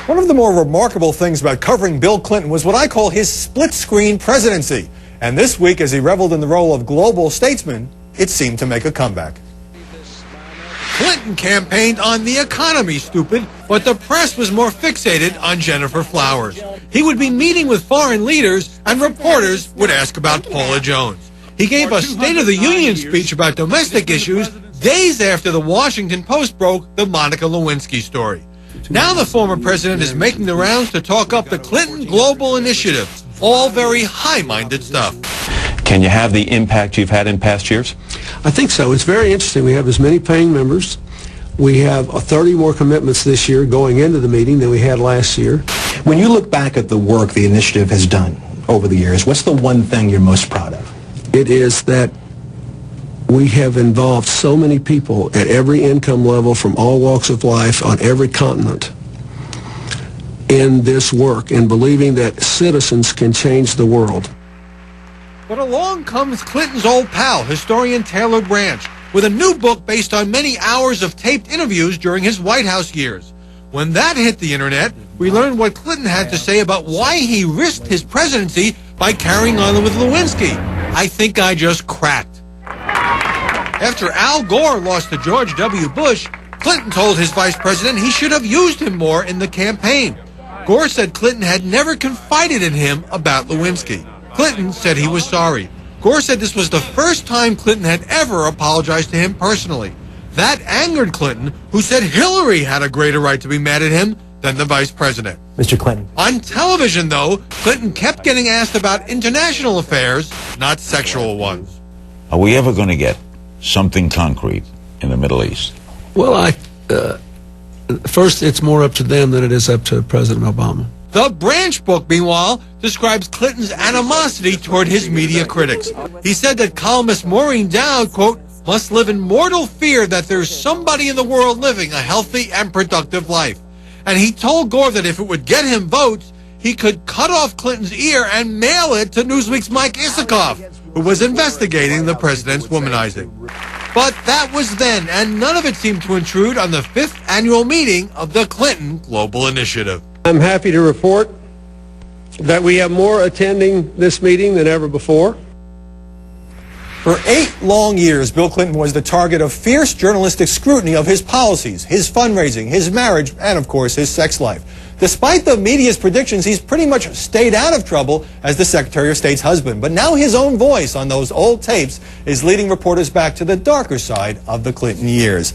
One of the more remarkable things about covering Bill Clinton was what I call his split-screen presidency. And this week, as he reveled in the role of global statesman, it seemed to make a comeback. Clinton campaigned on the economy, stupid, but the press was more fixated on Jennifer Flowers. He would be meeting with foreign leaders, and reporters would ask about Paula Jones. He gave a State of the Union speech about domestic issues days after the Washington Post broke the Monica Lewinsky story. Now the former president is making the rounds to talk up the Clinton Global Initiative. All very high-minded stuff. Can you have the impact you've had in past years? I think so. It's very interesting. We have as many paying members. We have 30 more commitments this year going into the meeting than we had last year. When you look back at the work the initiative has done over the years, what's the one thing you're most proud of? It is that we have involved so many people at every income level from all walks of life on every continent in this work and believing that citizens can change the world. But along comes Clinton's old pal, historian Taylor Branch, with a new book based on many hours of taped interviews during his White House years. When that hit the internet, we learned what Clinton had to say about why he risked his presidency by carrying on with Lewinsky. I think I just cracked. After Al Gore lost to George W. Bush, Clinton told his vice president he should have used him more in the campaign. Gore said Clinton had never confided in him about Lewinsky. Clinton said he was sorry. Gore said this was the first time Clinton had ever apologized to him personally. That angered Clinton, who said Hillary had a greater right to be mad at him than the vice president. Mr. Clinton. On television, though, Clinton kept getting asked about international affairs, not sexual ones. Are we ever going to get something concrete in the Middle East? Well, first, it's more up to them than it is up to President Obama. The Branch book, meanwhile, describes Clinton's animosity toward his media critics. He said that columnist Maureen Dowd, quote, must live in mortal fear that there's somebody in the world living a healthy and productive life. And he told Gore that if it would get him votes, he could cut off Clinton's ear and mail it to Newsweek's Mike Isikoff, who was investigating the president's womanizing. But that was then, and none of it seemed to intrude on the 5th annual meeting of the Clinton Global Initiative. I'm happy to report that we have more attending this meeting than ever before. For 8 long years, Bill Clinton was the target of fierce journalistic scrutiny of his policies, his fundraising, his marriage, and of course his sex life. Despite the media's predictions, he's pretty much stayed out of trouble as the Secretary of State's husband. But now his own voice on those old tapes is leading reporters back to the darker side of the Clinton years.